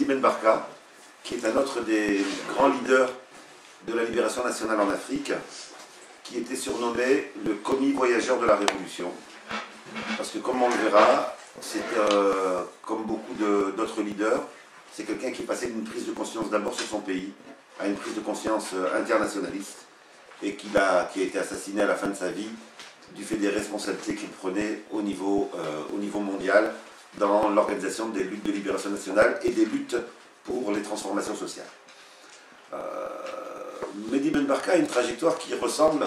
Ben Barka, qui est un autre des grands leaders de la libération nationale en Afrique, qui était surnommé le commis voyageur de la Révolution. Parce que comme on le verra, c'est comme beaucoup d'autres leaders, c'est quelqu'un qui est passé d'une prise de conscience d'abord sur son pays à une prise de conscience internationaliste et qui a été assassiné à la fin de sa vie du fait des responsabilités qu'il prenait au niveau mondial dans l'organisation des luttes de libération nationale et des luttes pour les transformations sociales. Mehdi Ben Barka a une trajectoire qui ressemble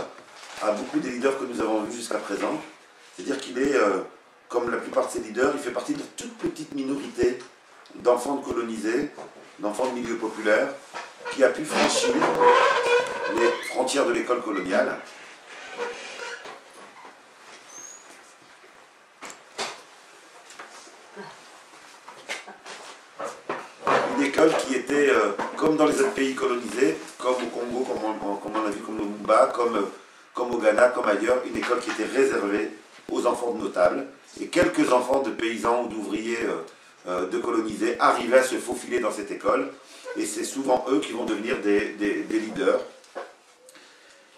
à beaucoup des leaders que nous avons vus jusqu'à présent. C'est-à-dire qu'il est, comme la plupart de ces leaders, il fait partie de toute petite minorité d'enfants colonisés, d'enfants de milieux populaires, qui a pu franchir les frontières de l'école coloniale. Une école qui était, comme dans les autres pays colonisés, comme au Congo, comme on a vu, comme au Mumba, comme au Ghana, comme ailleurs, une école qui était réservée aux enfants de notables. Et quelques enfants de paysans ou d'ouvriers de colonisés arrivaient à se faufiler dans cette école. Et c'est souvent eux qui vont devenir des leaders.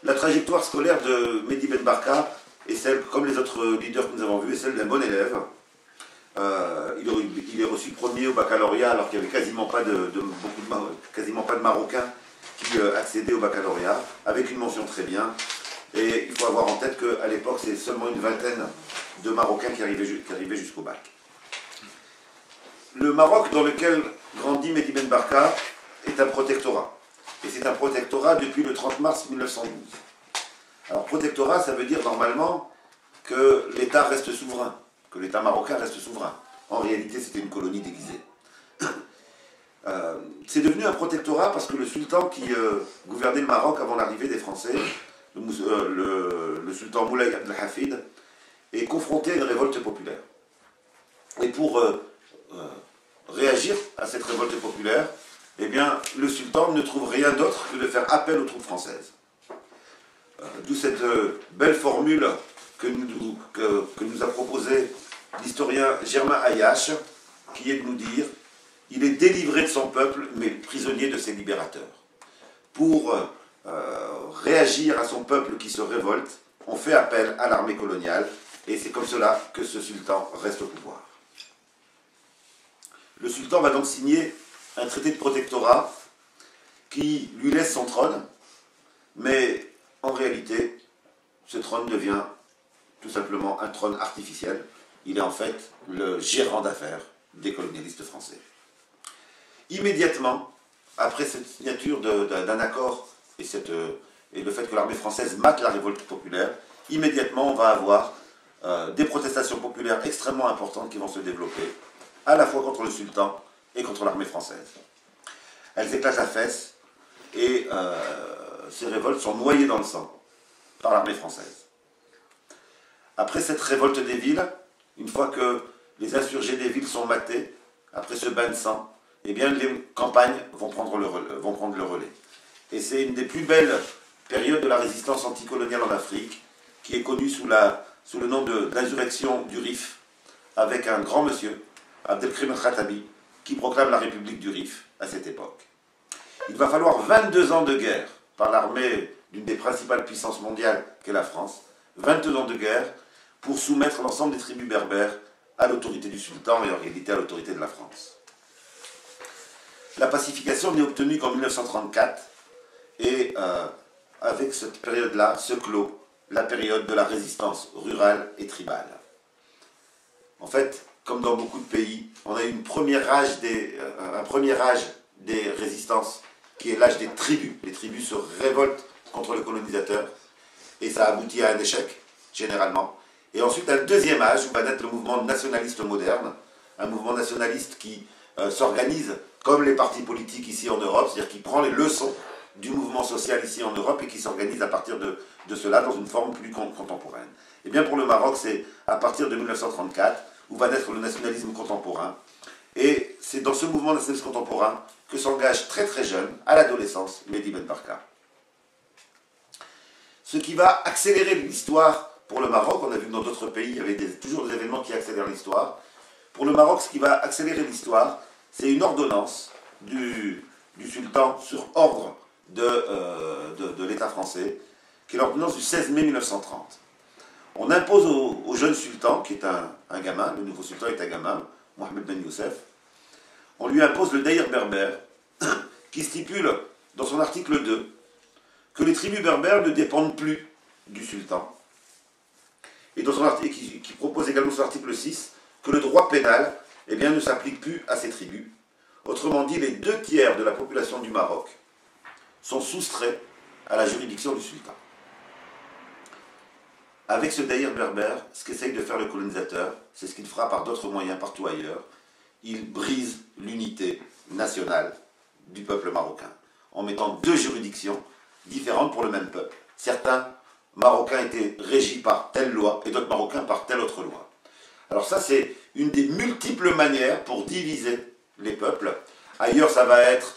La trajectoire scolaire de Mehdi Ben Barka est celle, comme les autres leaders que nous avons vus, est celle d'un bon élève. Il est reçu premier au baccalauréat alors qu'il n'y avait quasiment pas de Marocains qui accédaient au baccalauréat, avec une mention très bien. Et il faut avoir en tête qu'à l'époque, c'est seulement une vingtaine de Marocains qui arrivaient jusqu'au bac. Le Maroc dans lequel grandit Mehdi Ben Barka est un protectorat. Et c'est un protectorat depuis le 30 mars 1912. Alors protectorat, ça veut dire normalement que l'État reste souverain, que l'État marocain reste souverain. En réalité, c'était une colonie déguisée. C'est devenu un protectorat parce que le sultan qui gouvernait le Maroc avant l'arrivée des Français, le sultan Moulay Abdel Hafid, est confronté à une révolte populaire. Et pour réagir à cette révolte populaire, eh bien, le sultan ne trouve rien d'autre que de faire appel aux troupes françaises. D'où cette belle formule que nous a proposée l'historien Germain Ayache, qui est de nous dire « Il est délivré de son peuple, mais prisonnier de ses libérateurs ». Pour réagir à son peuple qui se révolte, on fait appel à l'armée coloniale, et c'est comme cela que ce sultan reste au pouvoir. Le sultan va donc signer un traité de protectorat qui lui laisse son trône, mais en réalité, ce trône devient tout simplement un trône artificiel. Il est en fait le gérant d'affaires des colonialistes français. Immédiatement, après cette signature d'un accord et le fait que l'armée française mate la révolte populaire, immédiatement on va avoir des protestations populaires extrêmement importantes qui vont se développer, à la fois contre le sultan et contre l'armée française. Elles éclatent la fesse et ces révoltes sont noyées dans le sang par l'armée française. Après cette révolte des villes, une fois que les insurgés des villes sont matés, après ce bain de sang, eh bien les campagnes vont prendre le relais. Et c'est une des plus belles périodes de la résistance anticoloniale en Afrique, qui est connue sous le nom d'insurrection du Rif, avec un grand monsieur, Abdelkrim El-Khattabi, qui proclame la République du Rif à cette époque. Il va falloir 22 ans de guerre par l'armée d'une des principales puissances mondiales qu'est la France, 22 ans de guerre pour soumettre l'ensemble des tribus berbères à l'autorité du sultan et en réalité à l'autorité de la France. La pacification n'est obtenue qu'en 1934 et avec cette période-là se clôt la période de la résistance rurale et tribale. En fait, comme dans beaucoup de pays, on a eu un premier âge des résistances qui est l'âge des tribus. Les tribus se révoltent contre le colonisateur et ça aboutit à un échec, généralement. Et ensuite, un deuxième âge où va naître le mouvement nationaliste moderne, un mouvement nationaliste qui s'organise comme les partis politiques ici en Europe, c'est-à-dire qui prend les leçons du mouvement social ici en Europe et qui s'organise à partir de cela dans une forme plus contemporaine. Et bien pour le Maroc, c'est à partir de 1934 où va naître le nationalisme contemporain. Et c'est dans ce mouvement nationaliste contemporain que s'engage très très jeune, à l'adolescence, Mehdi Ben Barka. Ce qui va accélérer l'histoire pour le Maroc, on a vu que dans d'autres pays, il y avait toujours des événements qui accélèrent l'histoire. Pour le Maroc, ce qui va accélérer l'histoire, c'est une ordonnance du sultan sur ordre de l'État français, qui est l'ordonnance du 16 mai 1930. On impose au jeune sultan, qui est un gamin, le nouveau sultan est un gamin, Mohamed Ben Youssef, on lui impose le Daïr berbère, qui stipule dans son article 2 que les tribus berbères ne dépendent plus du sultan. Et dans son article, qui propose également son article 6 que le droit pénal ne s'applique plus à ces tribus. Autrement dit, les 2/3 de la population du Maroc sont soustraits à la juridiction du sultan. Avec ce Daïr berbère, ce qu'essaye de faire le colonisateur, c'est ce qu'il fera par d'autres moyens partout ailleurs. Il brise l'unité nationale du peuple marocain, en mettant 2 juridictions différentes pour le même peuple. Certains Marocains étaient régis par telle loi et d'autres Marocains par telle autre loi. Alors ça, c'est une des multiples manières pour diviser les peuples. Ailleurs, ça va être,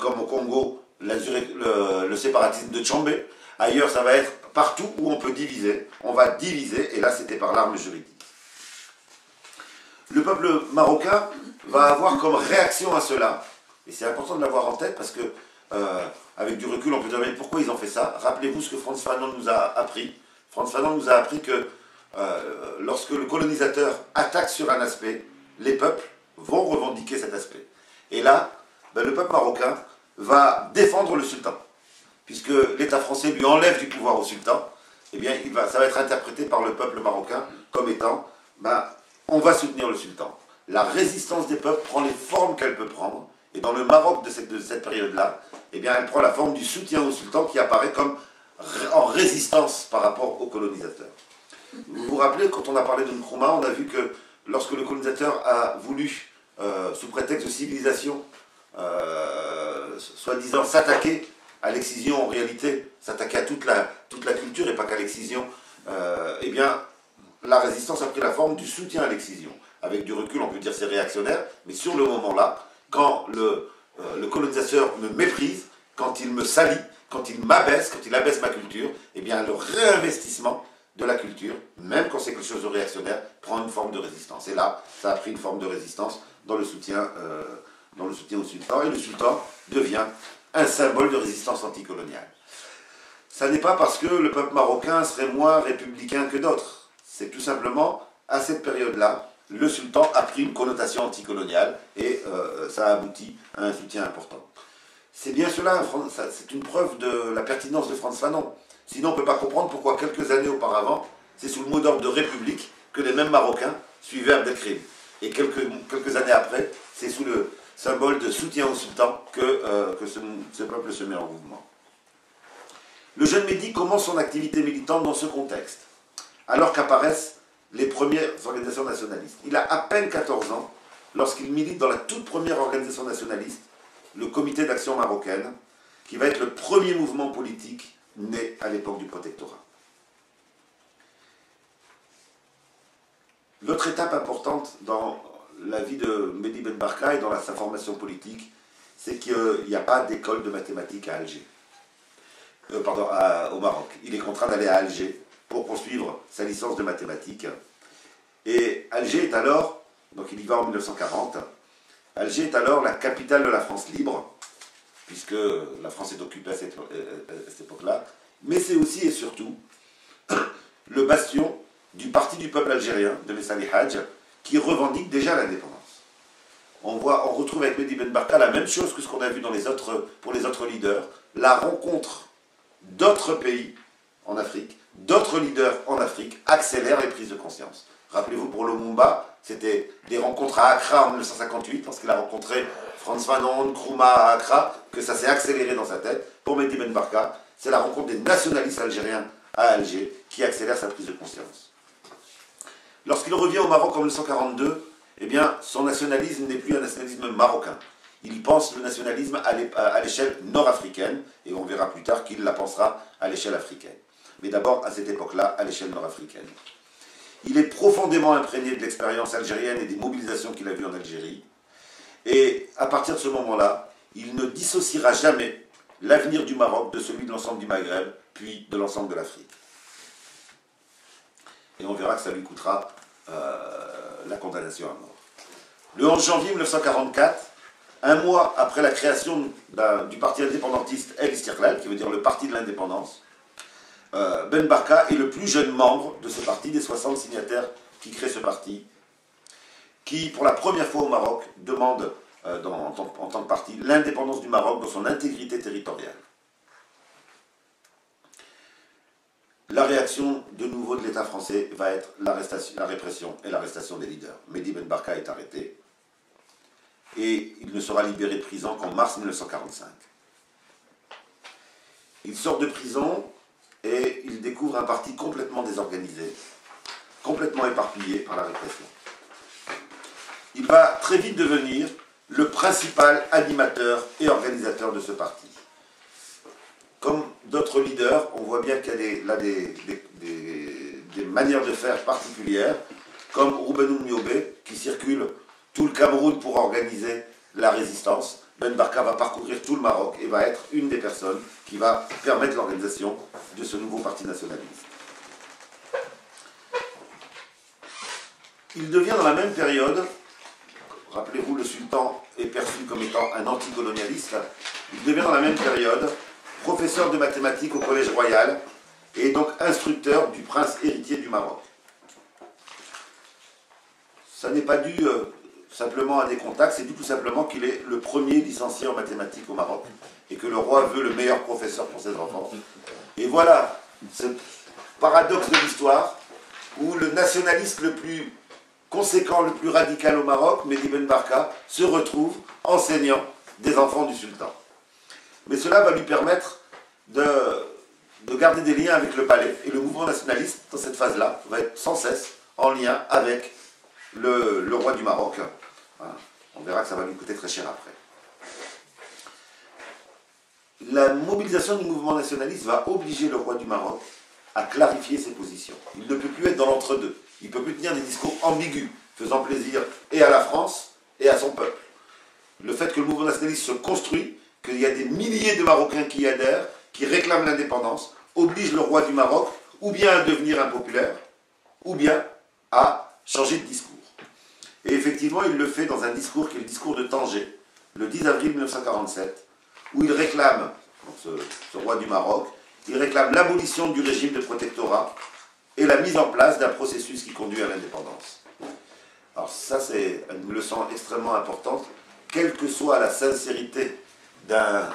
comme au Congo, le séparatisme de Tchambé. Ailleurs, ça va être partout où on peut diviser. On va diviser, et là, c'était par l'arme juridique. Le peuple marocain va avoir comme réaction à cela, et c'est important de l'avoir en tête parce que, avec du recul, on peut dire mais pourquoi ils ont fait ça. Rappelez-vous ce que Frantz Fanon nous a appris. Frantz Fanon nous a appris que lorsque le colonisateur attaque sur un aspect, les peuples vont revendiquer cet aspect. Et là, le peuple marocain va défendre le sultan. Puisque l'État français lui enlève du pouvoir au sultan, ça va être interprété par le peuple marocain comme étant on va soutenir le sultan. La résistance des peuples prend les formes qu'elle peut prendre, et dans le Maroc de cette période-là, elle prend la forme du soutien au sultan qui apparaît comme en résistance par rapport au colonisateur. Vous vous rappelez, quand on a parlé de Nkrumah, on a vu que lorsque le colonisateur a voulu, sous prétexte de civilisation, soi-disant s'attaquer à l'excision, en réalité, s'attaquer à toute la culture et pas qu'à l'excision, la résistance a pris la forme du soutien à l'excision. Avec du recul, on peut dire c'est réactionnaire, mais sur le moment-là, quand le colonisateur me méprise, quand il me salit, quand il m'abaisse, quand il abaisse ma culture, le réinvestissement de la culture, même quand c'est quelque chose de réactionnaire, prend une forme de résistance. Et là, ça a pris une forme de résistance dans le soutien au sultan, et le sultan devient un symbole de résistance anticoloniale. Ça n'est pas parce que le peuple marocain serait moins républicain que d'autres. C'est tout simplement, à cette période-là, le sultan a pris une connotation anticoloniale et ça a abouti à un soutien important. C'est bien cela, c'est une preuve de la pertinence de Frantz Fanon. Sinon, on ne peut pas comprendre pourquoi quelques années auparavant, c'est sous le mot d'ordre de République que les mêmes Marocains suivaient Abdelkrim. Et quelques années après, c'est sous le symbole de soutien au sultan que ce peuple se met en mouvement. Le jeune Mehdi commence son activité militante dans ce contexte, alors qu'apparaissent les premières organisations nationalistes. Il a à peine 14 ans lorsqu'il milite dans la toute première organisation nationaliste, le Comité d'action marocaine, qui va être le premier mouvement politique né à l'époque du protectorat. L'autre étape importante dans la vie de Mehdi Ben Barka et dans sa formation politique, c'est qu'il n'y a pas d'école de mathématiques à Alger. Au Maroc. Il est contraint d'aller à Alger pour poursuivre sa licence de mathématiques. Et Alger est alors, donc il y va en 1940, Alger est alors la capitale de la France libre, puisque la France est occupée à cette époque-là, mais c'est aussi et surtout le bastion du Parti du peuple algérien, de Messali Hadj, qui revendique déjà l'indépendance. On retrouve avec Mehdi Ben Barka la même chose que ce qu'on a vu pour les autres leaders, la rencontre d'autres pays en Afrique, d'autres leaders en Afrique, accélère les prises de conscience. Rappelez-vous, pour Lumumba, c'était des rencontres à Accra en 1958, parce qu'il a rencontré Frantz Fanon, Nkrumah à Accra, que ça s'est accéléré dans sa tête. Pour Mehdi Ben Barka, c'est la rencontre des nationalistes algériens à Alger qui accélère sa prise de conscience. Lorsqu'il revient au Maroc en 1942, son nationalisme n'est plus un nationalisme marocain. Il pense le nationalisme à l'échelle nord-africaine, et on verra plus tard qu'il la pensera à l'échelle africaine. Mais d'abord, à cette époque-là, à l'échelle nord-africaine. Il est profondément imprégné de l'expérience algérienne et des mobilisations qu'il a vues en Algérie. Et à partir de ce moment-là, il ne dissociera jamais l'avenir du Maroc de celui de l'ensemble du Maghreb, puis de l'ensemble de l'Afrique. Et on verra que ça lui coûtera la condamnation à mort. Le 11 janvier 1944, Un mois après la création du parti indépendantiste El Istiqlal, qui veut dire le parti de l'indépendance, Ben Barka est le plus jeune membre de ce parti, des 60 signataires qui créent ce parti, qui, pour la première fois au Maroc, demande, en tant que parti, l'indépendance du Maroc dans son intégrité territoriale. La réaction de nouveau de l'État français va être la répression et l'arrestation des leaders. Mehdi Ben Barka est arrêté et il ne sera libéré de prison qu'en mars 1945. Il sort de prison et il découvre un parti complètement désorganisé, complètement éparpillé par la répression. Il va très vite devenir le principal animateur et organisateur de ce parti. Comme d'autres leaders, on voit bien qu'il y a des manières de faire particulières, comme Rouben Niobe, qui circule tout le Cameroun pour organiser la résistance. Ben Barka va parcourir tout le Maroc et va être une des personnes qui va permettre l'organisation de ce nouveau parti nationaliste. Il devient dans la même période, rappelez-vous, le sultan est perçu comme étant un anticolonialiste, il devient dans la même période professeur de mathématiques au Collège Royal et donc instructeur du prince héritier du Maroc. Ça n'est pas dû simplement à des contacts, c'est dû tout simplement qu'il est le premier licencié en mathématiques au Maroc et que le roi veut le meilleur professeur pour ses enfants. Et voilà ce paradoxe de l'histoire où le nationaliste le plus conséquent, le plus radical au Maroc, Mehdi Ben Barka, se retrouve enseignant des enfants du sultan. Mais cela va lui permettre de garder des liens avec le palais. Et le mouvement nationaliste, dans cette phase-là, va être sans cesse en lien avec le roi du Maroc. Voilà. On verra que ça va lui coûter très cher après. La mobilisation du mouvement nationaliste va obliger le roi du Maroc à clarifier ses positions. Il ne peut plus être dans l'entre-deux. Il ne peut plus tenir des discours ambigus, faisant plaisir et à la France et à son peuple. Le fait que le mouvement nationaliste se construit, qu'il y a des milliers de Marocains qui y adhèrent, qui réclament l'indépendance, oblige le roi du Maroc ou bien à devenir impopulaire, ou bien à changer de discours. Et effectivement, il le fait dans un discours qui est le discours de Tanger, le 10 avril 1947, où il réclame, ce roi du Maroc, il réclame l'abolition du régime de protectorat et la mise en place d'un processus qui conduit à l'indépendance. Alors ça, c'est une leçon extrêmement importante, quelle que soit la sincérité d'un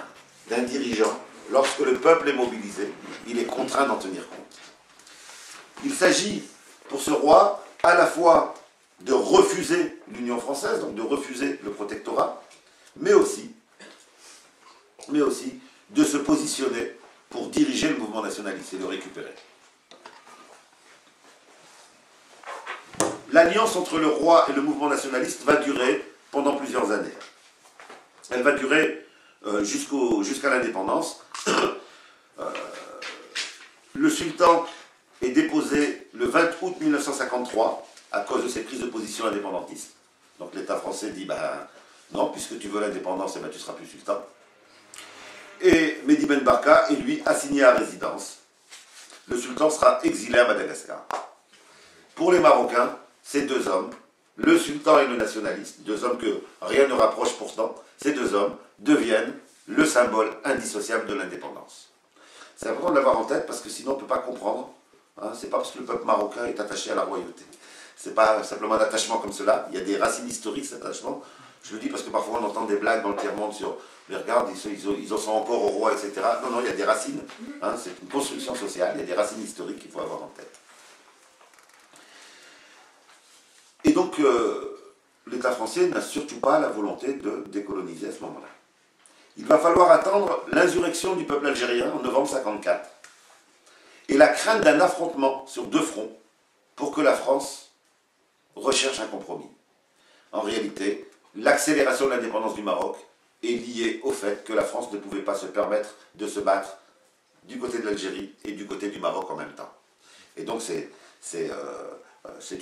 dirigeant, lorsque le peuple est mobilisé, il est contraint d'en tenir compte. Il s'agit pour ce roi à la fois de refuser l'Union française, donc de refuser le protectorat, mais aussi de se positionner pour diriger le mouvement nationaliste et le récupérer. L'alliance entre le roi et le mouvement nationaliste va durer pendant plusieurs années. Elle va durer jusqu'à l'indépendance. Le sultan est déposé le 20 août 1953 à cause de ses prises de position indépendantistes. Donc l'État français dit, non, puisque tu veux l'indépendance, tu ne seras plus sultan. Et Mehdi Ben Barka est lui assigné à résidence. Le sultan sera exilé à Madagascar. Pour les Marocains, ces deux hommes, le sultan et le nationaliste, deux hommes que rien ne rapproche pourtant, ces deux hommes deviennent le symbole indissociable de l'indépendance. C'est important de l'avoir en tête parce que sinon on ne peut pas comprendre. C'est pas parce que le peuple marocain est attaché à la royauté. C'est pas simplement un attachement comme cela. Il y a des racines historiques, cet attachement. Je le dis parce que parfois on entend des blagues dans le tiers-monde sur les regarde, ils en sont encore au roi, etc. Non, il y a des racines. C'est une construction sociale. Il y a des racines historiques qu'il faut avoir en tête. Et donc, l'État français n'a surtout pas la volonté de décoloniser à ce moment-là. Il va falloir attendre l'insurrection du peuple algérien en novembre 1954 et la crainte d'un affrontement sur deux fronts pour que la France recherche un compromis. En réalité, l'accélération de l'indépendance du Maroc est liée au fait que la France ne pouvait pas se permettre de se battre du côté de l'Algérie et du côté du Maroc en même temps. Et donc c'est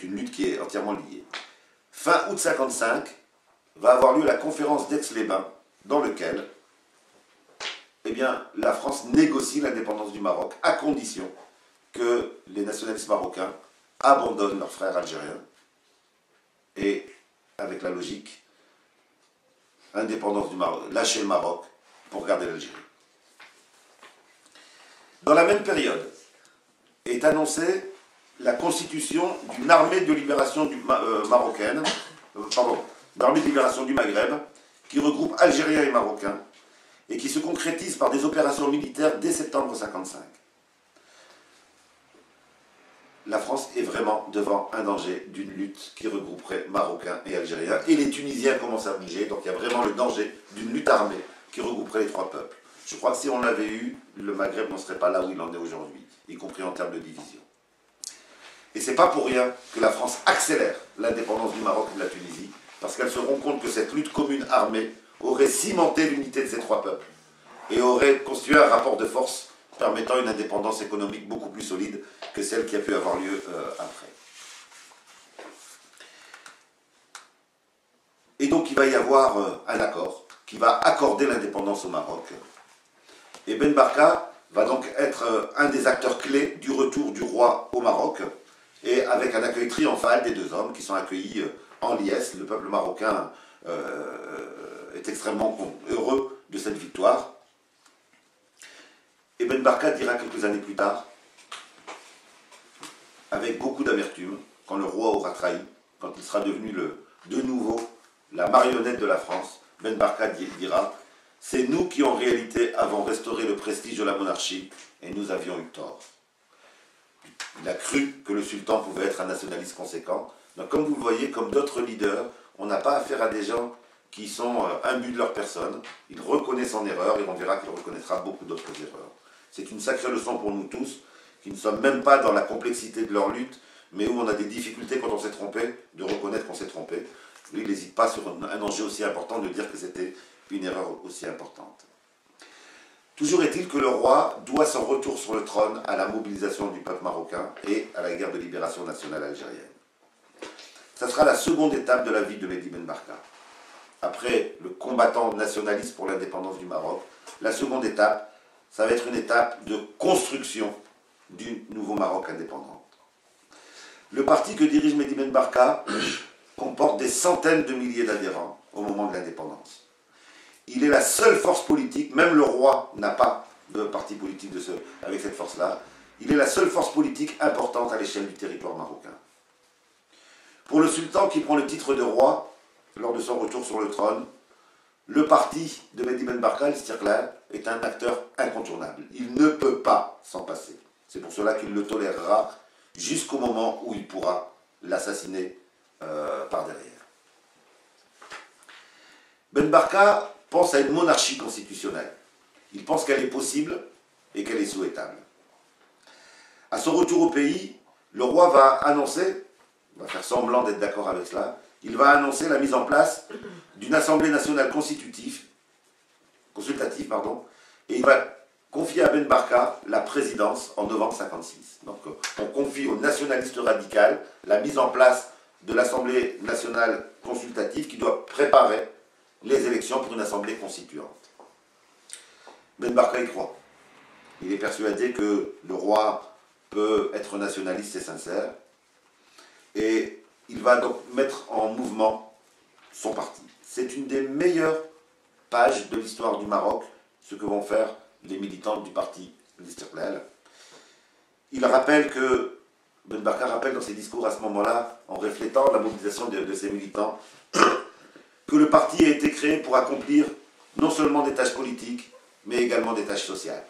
une lutte qui est entièrement liée. Fin août 1955, va avoir lieu la conférence d'Aix-les-Bains, dans laquelle la France négocie l'indépendance du Maroc, à condition que les nationalistes marocains abandonnent leurs frères algériens, et avec la logique indépendance du Maroc, lâcher le Maroc pour garder l'Algérie. Dans la même période est annoncée la constitution d'une armée de libération marocaine, d'armée de libération du Maghreb, qui regroupe Algériens et Marocains, et qui se concrétise par des opérations militaires dès septembre 1955. La France est vraiment devant un danger d'une lutte qui regrouperait Marocains et Algériens, et les Tunisiens commencent à bouger, donc il y a vraiment le danger d'une lutte armée qui regrouperait les trois peuples. Je crois que si on l'avait eu, le Maghreb n'en serait pas là où il en est aujourd'hui, y compris en termes de division. Et c'est pas pour rien que la France accélère l'indépendance du Maroc et de la Tunisie, parce qu'elle se rend compte que cette lutte commune armée aurait cimenté l'unité de ces trois peuples, et aurait constitué un rapport de force permettant une indépendance économique beaucoup plus solide que celle qui a pu avoir lieu après. Et donc il va y avoir un accord qui va accorder l'indépendance au Maroc. Et Ben Barka va donc être un des acteurs clés du retour du roi au Maroc, et avec un accueil triomphal des deux hommes qui sont accueillis en liesse. Le peuple marocain est extrêmement heureux de cette victoire. Et Ben Barka dira quelques années plus tard, avec beaucoup d'amertume, quand le roi aura trahi, quand il sera devenu de nouveau la marionnette de la France, Ben Barka dira « C'est nous qui en réalité avons restauré le prestige de la monarchie et nous avions eu tort. » Il a cru que le sultan pouvait être un nationaliste conséquent. Donc comme vous le voyez, comme d'autres leaders, on n'a pas affaire à des gens qui sont imbus de leur personne. Il reconnaît son erreur et on verra qu'il reconnaîtra beaucoup d'autres erreurs. C'est une sacrée leçon pour nous tous, qui ne sommes même pas dans la complexité de leur lutte, mais où on a des difficultés quand on s'est trompé, de reconnaître qu'on s'est trompé. Lui, il n'hésite pas sur un enjeu aussi important de dire que c'était une erreur aussi importante. Toujours est-il que le roi doit son retour sur le trône à la mobilisation du peuple marocain et à la guerre de libération nationale algérienne. Ça sera la seconde étape de la vie de Mehdi Ben Barka. Après le combattant nationaliste pour l'indépendance du Maroc, la seconde étape, ça va être une étape de construction du nouveau Maroc indépendant. Le parti que dirige Mehdi Ben Barka comporte des centaines de milliers d'adhérents au moment de l'indépendance. Il est la seule force politique, même le roi n'a pas de parti politique avec cette force-là, il est la seule force politique importante à l'échelle du territoire marocain. Pour le sultan qui prend le titre de roi, lors de son retour sur le trône, le parti de Mehdi Ben Barka, l'Istiqlal, est un acteur incontournable. Il ne peut pas s'en passer. C'est pour cela qu'il le tolérera jusqu'au moment où il pourra l'assassiner par derrière. Ben Barka pense à une monarchie constitutionnelle. Il pense qu'elle est possible et qu'elle est souhaitable. À son retour au pays, le roi va annoncer, va faire semblant d'être d'accord avec cela, il va annoncer la mise en place d'une Assemblée nationale consultative, et il va confier à Ben Barka la présidence en novembre 1956. Donc on confie au nationaliste radical la mise en place de l'Assemblée nationale consultative qui doit préparer les élections pour une assemblée constituante. Ben Barka y croit. Il est persuadé que le roi peut être nationaliste et sincère, et il va donc mettre en mouvement son parti. C'est une des meilleures pages de l'histoire du Maroc, ce que vont faire les militants du parti l'Istiqlal. Il rappelle que, Ben Barka rappelle dans ses discours à ce moment-là, en reflétant la mobilisation de ses militants, que le parti a été créé pour accomplir non seulement des tâches politiques, mais également des tâches sociales.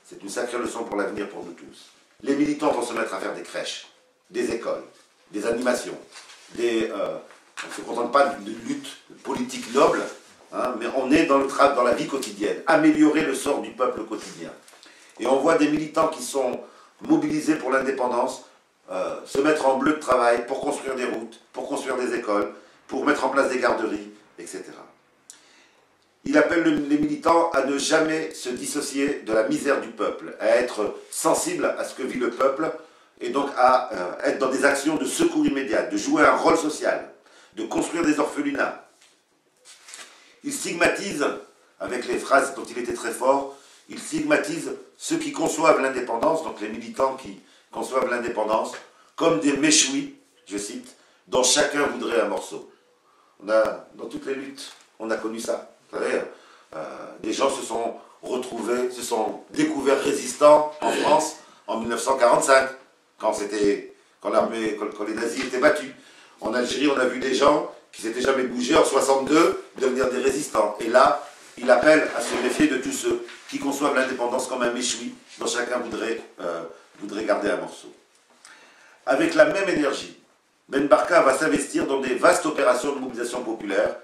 C'est une sacrée leçon pour l'avenir pour nous tous. Les militants vont se mettre à faire des crèches, des écoles, des animations, on ne se contente pas de lutte politique noble, hein, mais on est dans la vie quotidienne, améliorer le sort du peuple quotidien. Et on voit des militants qui sont mobilisés pour l'indépendance, se mettre en bleu de travail pour construire des routes, pour construire des écoles, pour mettre en place des garderies, etc. Il appelle les militants à ne jamais se dissocier de la misère du peuple, à être sensible à ce que vit le peuple, et donc à être dans des actions de secours immédiat, de jouer un rôle social, de construire des orphelinats. Il stigmatise, avec les phrases dont il était très fort, il stigmatise ceux qui conçoivent l'indépendance, donc les militants qui conçoivent l'indépendance, comme des méchouis, je cite, dont chacun voudrait un morceau. On a, dans toutes les luttes On a connu ça. Vous savez, des gens se sont retrouvés, se sont découverts résistants en France en 1945, quand les nazis étaient battus. En Algérie, on a vu des gens qui s'étaient jamais bougés en 62 devenir des résistants. Et là, il appelle à se méfier de tous ceux qui conçoivent l'indépendance comme un méchoui dont chacun voudrait garder un morceau. Avec la même énergie, Ben Barka va s'investir dans des vastes opérations de mobilisation populaire.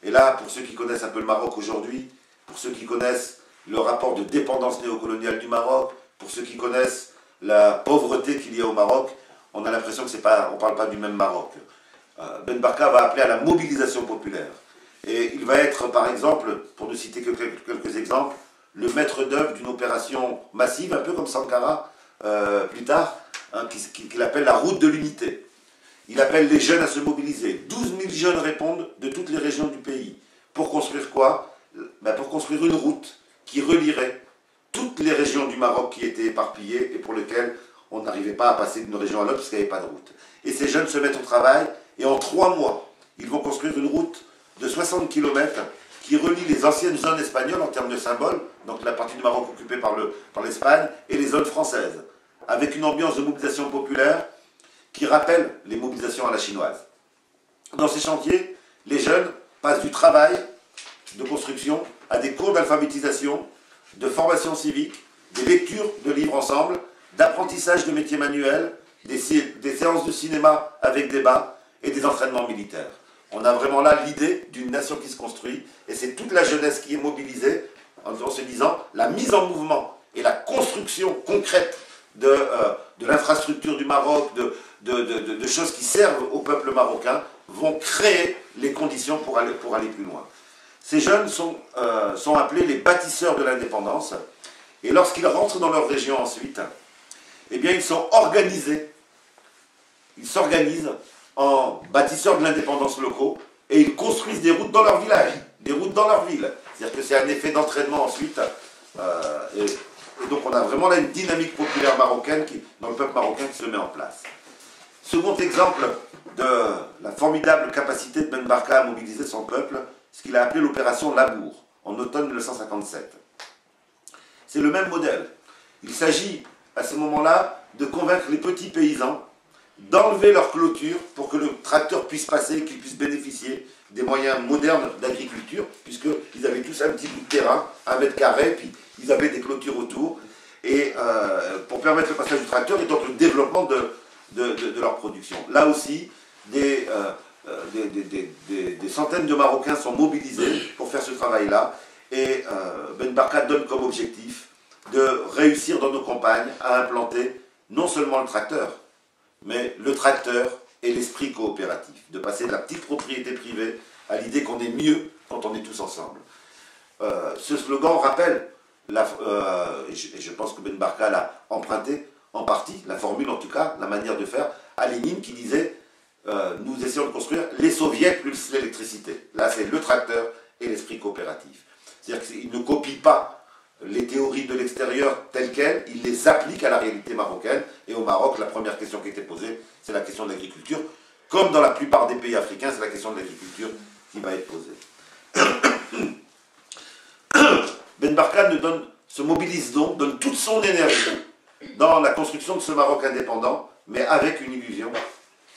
Et là, pour ceux qui connaissent un peu le Maroc aujourd'hui, pour ceux qui connaissent le rapport de dépendance néocoloniale du Maroc, pour ceux qui connaissent la pauvreté qu'il y a au Maroc, on a l'impression qu'on ne parle pas du même Maroc. Ben Barka va appeler à la mobilisation populaire. Et il va être, par exemple, pour ne citer que quelques exemples, le maître d'œuvre d'une opération massive, un peu comme Sankara plus tard, hein, qu'il appelle la route de l'unité. Il appelle les jeunes à se mobiliser. 12 000 jeunes répondent de toutes les régions du pays. Pour construire quoi? Pour construire une route qui relierait toutes les régions du Maroc qui étaient éparpillées et pour lesquelles on n'arrivait pas à passer d'une région à l'autre parce qu'il n'y avait pas de route. Et ces jeunes se mettent au travail et en 3 mois, ils vont construire une route de 60 km qui relie les anciennes zones espagnoles en termes de symboles, donc la partie du Maroc occupée par l'Espagne, et les zones françaises, avec une ambiance de mobilisation populaire qui rappelle les mobilisations à la chinoise. Dans ces chantiers, les jeunes passent du travail de construction à des cours d'alphabétisation, de formation civique, des lectures de livres ensemble, d'apprentissage de métiers manuels, des séances de cinéma avec débat et des entraînements militaires. On a vraiment là l'idée d'une nation qui se construit et c'est toute la jeunesse qui est mobilisée en se disant la mise en mouvement et la construction concrète de l'infrastructure du Maroc, de choses qui servent au peuple marocain vont créer les conditions pour aller plus loin. Ces jeunes sont appelés les bâtisseurs de l'indépendance et lorsqu'ils rentrent dans leur région ensuite, eh bien ils sont organisés, ils s'organisent en bâtisseurs de l'indépendance locaux et ils construisent des routes dans leur village, des routes dans leur ville. C'est-à-dire que c'est un effet d'entraînement ensuite. Et donc on a vraiment là une dynamique populaire marocaine dans le peuple marocain qui se met en place. Second exemple de la formidable capacité de Ben Barka à mobiliser son peuple, ce qu'il a appelé l'opération Labour, en automne 1957. C'est le même modèle. Il s'agit à ce moment-là de convaincre les petits paysans d'enlever leur clôture pour que le tracteur puisse passer et qu'ils puissent bénéficier des moyens modernes d'agriculture, puisqu'ils avaient tous un petit bout de terrain, 1 mètre carré, puis ils avaient des clôtures autour, et pour permettre le passage du tracteur et donc le développement de leur production. Là aussi, des centaines de Marocains sont mobilisés pour faire ce travail-là, et Ben Barka donne comme objectif de réussir dans nos campagnes à implanter non seulement le tracteur, mais le tracteur et l'esprit coopératif, de passer de la petite propriété privée à l'idée qu'on est mieux quand on est tous ensemble. Ce slogan rappelle, je pense que Ben Barka l'a emprunté en partie, la formule en tout cas, la manière de faire, à Lénine qui disait nous essayons de construire les soviets plus l'électricité. Là c'est le tracteur et l'esprit coopératif. C'est-à-dire qu'il ne copie pas les théories de l'extérieur telles quelles, il les applique à la réalité marocaine. Et au Maroc, la première question qui était posée, c'est la question de l'agriculture. Comme dans la plupart des pays africains, c'est la question de l'agriculture qui va être posée. Ben Barka se mobilise donc, donne toute son énergie dans la construction de ce Maroc indépendant, mais avec une illusion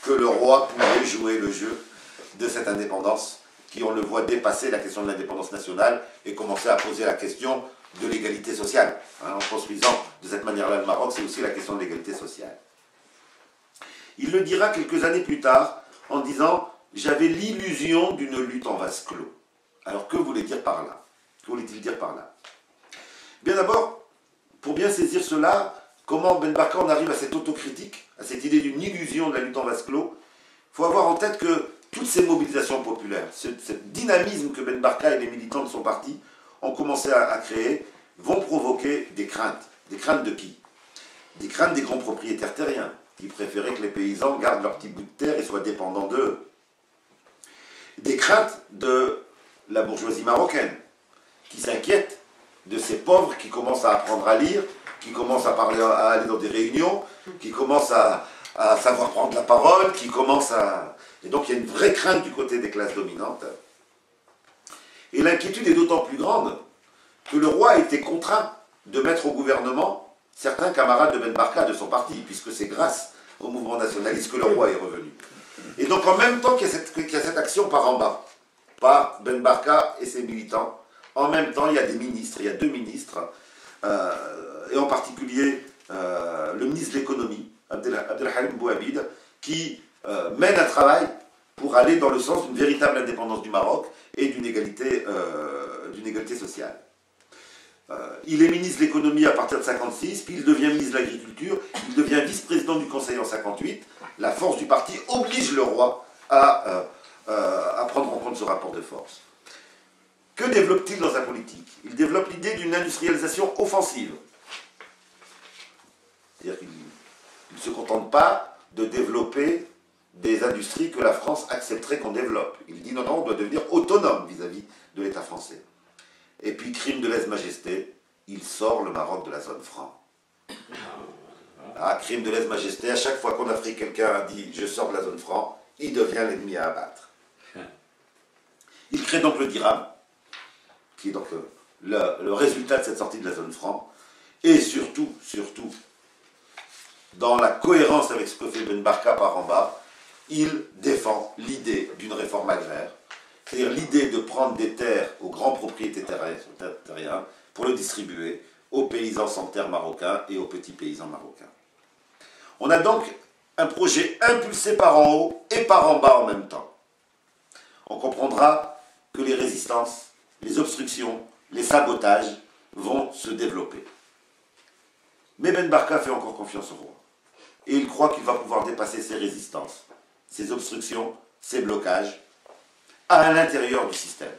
que le roi pouvait jouer le jeu de cette indépendance, qui, on le voit, dépasser la question de l'indépendance nationale et commencer à poser la question de l'égalité sociale. En construisant de cette manière-là le Maroc, c'est aussi la question de l'égalité sociale. Il le dira quelques années plus tard en disant « J'avais l'illusion d'une lutte en vase clos ». Alors que voulait-il dire par là? Bien d'abord, pour bien saisir cela, comment Ben Barka en arrive à cette autocritique, à cette idée d'une illusion de la lutte en vase clos, il faut avoir en tête que toutes ces mobilisations populaires, ce dynamisme que Ben Barka et les militants de son parti ont commencé à créer, vont provoquer des craintes. Des craintes de qui? Des craintes des grands propriétaires terriens, qui préféraient que les paysans gardent leur petit bout de terre et soient dépendants d'eux. Des craintes de la bourgeoisie marocaine, qui s'inquiète de ces pauvres qui commencent à apprendre à lire, qui commencent à aller dans des réunions, qui commencent à savoir prendre la parole, qui commencent à... Et donc il y a une vraie crainte du côté des classes dominantes. Et l'inquiétude est d'autant plus grande que le roi a été contraint de mettre au gouvernement certains camarades de Ben Barka de son parti, puisque c'est grâce au mouvement nationaliste que le roi est revenu. Et donc en même temps qu'il y a cette action par en bas, par Ben Barka et ses militants, en même temps il y a des ministres, il y a deux ministres, et en particulier le ministre de l'économie, Abdelhalim Bouhabid, qui mène un travail pour aller dans le sens d'une véritable indépendance du Maroc et d'une égalité sociale. Il est ministre de l'économie à partir de 1956, puis il devient ministre de l'agriculture, il devient vice-président du Conseil en 1958. La force du parti oblige le roi à prendre en compte ce rapport de force. Que développe-t-il dans sa politique? Il développe l'idée d'une industrialisation offensive. C'est-à-dire qu'il ne se contente pas de développer des industries que la France accepterait qu'on développe. Il dit non, non, on doit devenir autonome vis-à-vis de l'État français. Et puis, crime de lèse-majesté, il sort le Maroc de la zone franc. Ah, crime de lèse-majesté, à chaque fois qu'en Afrique quelqu'un a dit « je sors de la zone franc », il devient l'ennemi à abattre. Il crée donc le dirham, qui est donc le résultat de cette sortie de la zone franc, et surtout, dans la cohérence avec ce que fait Ben Barka par en bas, il défend l'idée d'une réforme agraire, c'est-à-dire l'idée de prendre des terres aux grands propriétaires terriens pour le distribuer aux paysans sans terre marocains et aux petits paysans marocains. On a donc un projet impulsé par en haut et par en bas en même temps. On comprendra que les résistances, les obstructions, les sabotages vont se développer. Mais Ben Barka fait encore confiance au roi. Et il croit qu'il va pouvoir dépasser ces résistances, ces obstructions, ces blocages, à l'intérieur du système.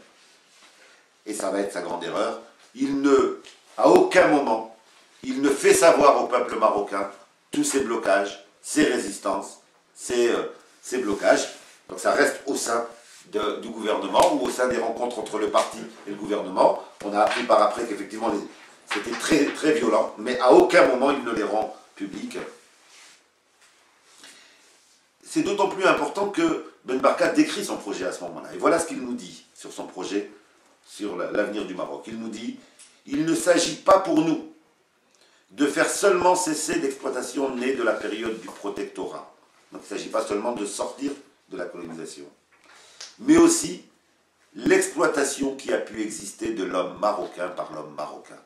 Et ça va être sa grande erreur. À aucun moment, il ne fait savoir au peuple marocain tous ces blocages, ces résistances, ces blocages. Donc ça reste au sein du gouvernement ou au sein des rencontres entre le parti et le gouvernement. On a appris par après qu'effectivement c'était très, très violent, mais à aucun moment il ne les rend publics. C'est d'autant plus important que Ben Barka décrit son projet à ce moment-là. Et voilà ce qu'il nous dit sur son projet, sur l'avenir du Maroc. Il nous dit « Il ne s'agit pas pour nous de faire seulement cesser l'exploitation née de la période du protectorat. » Donc il ne s'agit pas seulement de sortir de la colonisation, mais aussi l'exploitation qui a pu exister de l'homme marocain par l'homme marocain.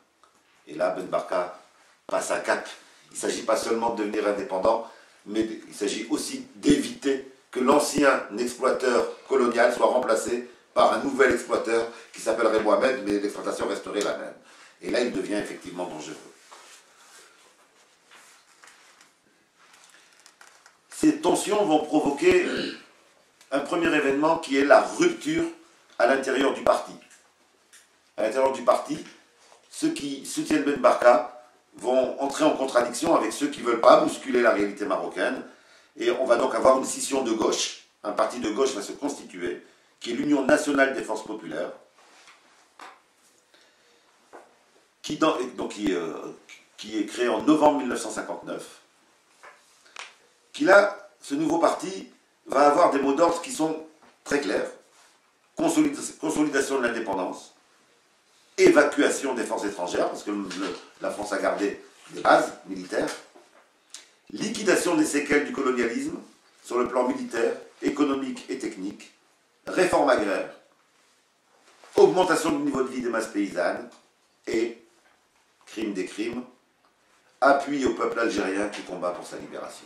Et là, Ben Barka passe un cap. Il ne s'agit pas seulement de devenir indépendant, mais il s'agit aussi d'éviter que l'ancien exploiteur colonial soit remplacé par un nouvel exploiteur qui s'appellerait Mohamed, mais l'exploitation resterait la même. Et là, il devient effectivement dangereux. Ces tensions vont provoquer un premier événement qui est la rupture à l'intérieur du parti. À l'intérieur du parti, ceux qui soutiennent Ben Barka vont entrer en contradiction avec ceux qui ne veulent pas bousculer la réalité marocaine. Et on va donc avoir une scission de gauche. Un parti de gauche va se constituer, qui est l'Union nationale des forces populaires, qui est créé en novembre 1959. Ce nouveau parti va avoir des mots d'ordre qui sont très clairs. Consolidation de l'indépendance, évacuation des forces étrangères, parce que la France a gardé des bases militaires, liquidation des séquelles du colonialisme sur le plan militaire, économique et technique, réforme agraire, augmentation du niveau de vie des masses paysannes et, crime des crimes, appui au peuple algérien qui combat pour sa libération.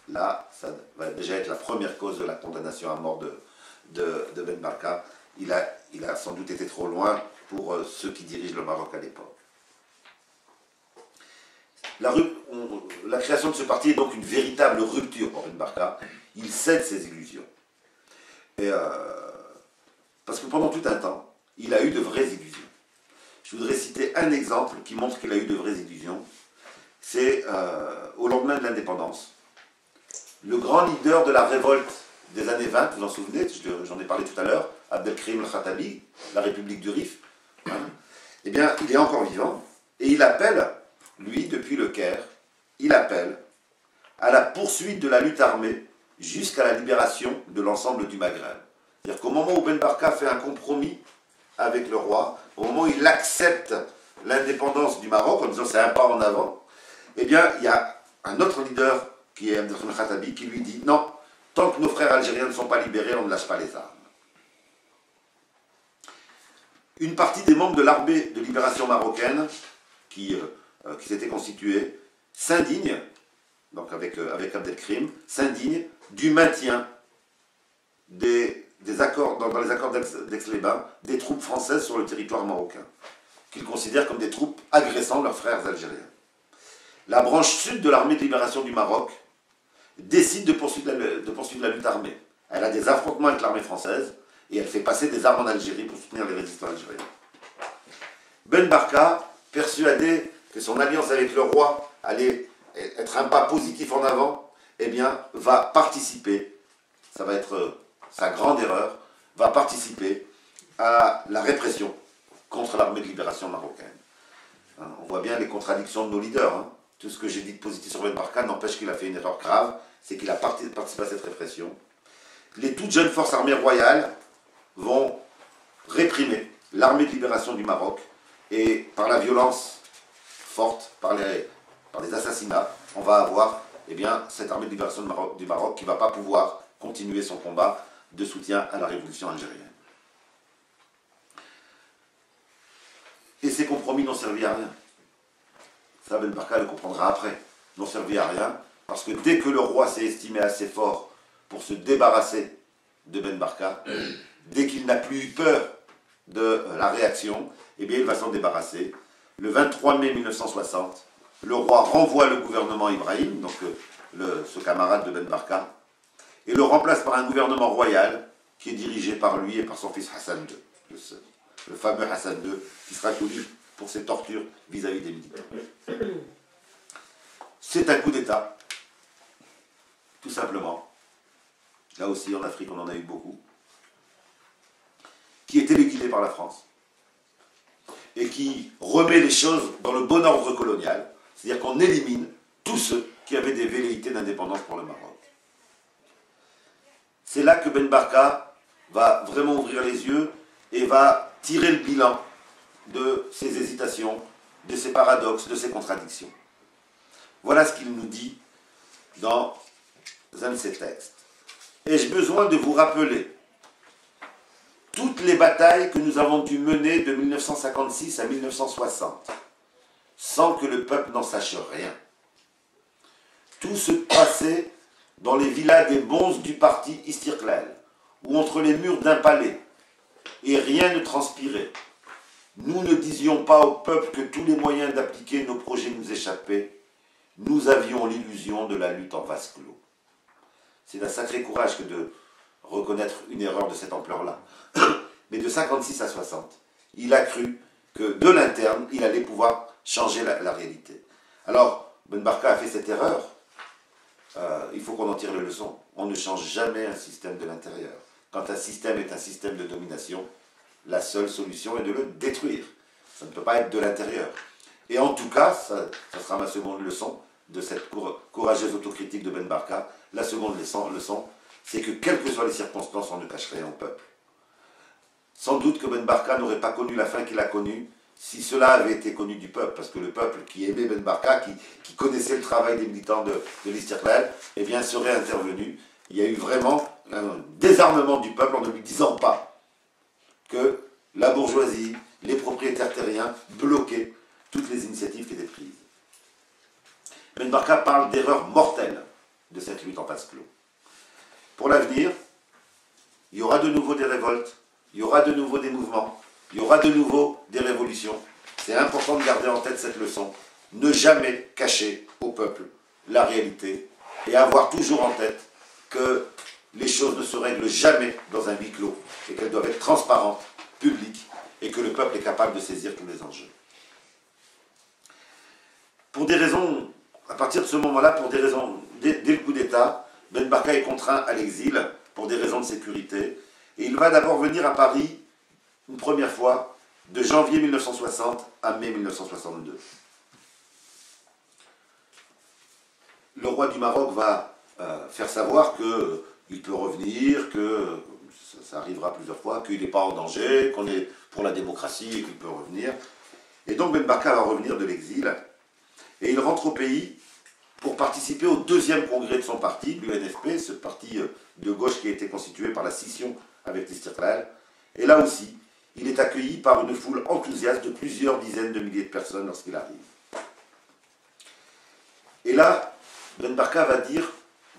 Là, ça va déjà être la première cause de la condamnation à mort de Ben Barka. Il a sans doute été trop loin pour ceux qui dirigent le Maroc à l'époque. La création de ce parti est donc une véritable rupture pour Ben Barka. Il cède ses illusions. Parce que pendant tout un temps, il a eu de vraies illusions. Je voudrais citer un exemple qui montre qu'il a eu de vraies illusions. C'est au lendemain de l'indépendance. Le grand leader de la révolte des années 20, vous vous en souvenez, j'en ai parlé tout à l'heure, Abdelkrim el-Khattabi, la République du Rif, eh bien, il est encore vivant, et il appelle, lui, depuis le Caire, il appelle à la poursuite de la lutte armée jusqu'à la libération de l'ensemble du Maghreb. C'est-à-dire qu'au moment où Ben Barka fait un compromis avec le roi, au moment où il accepte l'indépendance du Maroc, en disant c'est un pas en avant, eh bien, il y a un autre leader, qui est Abdelrahman Khattabi, qui lui dit non, tant que nos frères algériens ne sont pas libérés, on ne lâche pas les armes. Une partie des membres de l'armée de libération marocaine, qui s'était constituée, s'indigne, donc avec Abdelkrim, s'indigne du maintien des accords, dans les accords d'Aix-les-Bains, des troupes françaises sur le territoire marocain, qu'ils considèrent comme des troupes agressant leurs frères algériens. La branche sud de l'armée de libération du Maroc décide de poursuivre la lutte armée. Elle a des affrontements avec l'armée française et elle fait passer des armes en Algérie pour soutenir les résistants algériens. Ben Barka, persuadé que son alliance avec le roi allait être un pas positif en avant, eh bien, va participer, ça va être sa grande erreur, va participer à la répression contre l'armée de libération marocaine. On voit bien les contradictions de nos leaders. Hein. Tout ce que j'ai dit de positif sur Ben Barka n'empêche qu'il a fait une erreur grave, c'est qu'il a participé à cette répression. Les toutes jeunes forces armées royales vont réprimer l'armée de libération du Maroc et par la violence forte, par les assassinats, on va avoir cette armée de libération du Maroc qui ne va pas pouvoir continuer son combat de soutien à la révolution algérienne. Et ces compromis n'ont servi à rien. Ça, Ben Barka le comprendra après. N'ont servi à rien, parce que dès que le roi s'est estimé assez fort pour se débarrasser de Ben Barka, dès qu'il n'a plus eu peur de la réaction, eh bien il va s'en débarrasser. Le 23 mai 1960, le roi renvoie le gouvernement Ibrahim, donc ce camarade de Ben Barka, et le remplace par un gouvernement royal qui est dirigé par lui et par son fils Hassan II, le fameux Hassan II, qui sera connu pour ses tortures vis-à-vis des militaires. C'est un coup d'État, tout simplement. Là aussi, en Afrique, on en a eu beaucoup, qui est téléguidé par la France et qui remet les choses dans le bon ordre colonial, c'est-à-dire qu'on élimine tous ceux qui avaient des velléités d'indépendance pour le Maroc. C'est là que Ben Barka va vraiment ouvrir les yeux et va tirer le bilan de ses hésitations, de ses paradoxes, de ses contradictions. Voilà ce qu'il nous dit dans un de ses textes. Ai-je besoin de vous rappeler toutes les batailles que nous avons dû mener de 1956 à 1960, sans que le peuple n'en sache rien. Tout se passait dans les villas des bonzes du parti Istiqlal, ou entre les murs d'un palais, et rien ne transpirait. Nous ne disions pas au peuple que tous les moyens d'appliquer nos projets nous échappaient. Nous avions l'illusion de la lutte en vase clos. C'est d'un sacré courage que de reconnaître une erreur de cette ampleur-là. Mais de 56 à 60, il a cru que de l'interne, il allait pouvoir changer la réalité. Alors, Ben Barka a fait cette erreur. Il faut qu'on en tire les leçons. On ne change jamais un système de l'intérieur. Quand un système est un système de domination, la seule solution est de le détruire. Ça ne peut pas être de l'intérieur. Et en tout cas, ça sera ma seconde leçon de cette courageuse autocritique de Ben Barka. La seconde leçon, c'est que quelles que soient les circonstances, on ne cache rien au peuple. Sans doute que Ben Barka n'aurait pas connu la fin qu'il a connue si cela avait été connu du peuple, parce que le peuple qui aimait Ben Barka, qui connaissait le travail des militants de l'Istiqlal, eh bien serait intervenu. Il y a eu vraiment un désarmement du peuple en ne lui disant pas que la bourgeoisie, les propriétaires terriens bloquaient toutes les initiatives qui étaient prises. Ben Barka parle d'erreurs mortelles de cette lutte en vase clos. Pour l'avenir, il y aura de nouveau des révoltes, il y aura de nouveau des mouvements, il y aura de nouveau des révolutions. C'est important de garder en tête cette leçon. Ne jamais cacher au peuple la réalité et avoir toujours en tête que les choses ne se règlent jamais dans un huis clos et qu'elles doivent être transparentes, publiques et que le peuple est capable de saisir tous les enjeux. Pour des raisons, à partir de ce moment-là, pour des raisons, dès le coup d'État, Ben Barka est contraint à l'exil pour des raisons de sécurité et il va d'abord venir à Paris une première fois de janvier 1960 à mai 1962. Le roi du Maroc va faire savoir qu'il peut revenir, que ça arrivera plusieurs fois, qu'il n'est pas en danger, qu'on est pour la démocratie et qu'il peut revenir. Et donc Ben Barka va revenir de l'exil, et il rentre au pays pour participer au deuxième congrès de son parti, l'UNFP, ce parti de gauche qui a été constitué par la scission avec l'Istiqlal. Et là aussi, il est accueilli par une foule enthousiaste de plusieurs dizaines de milliers de personnes lorsqu'il arrive. Et là, Ben Barka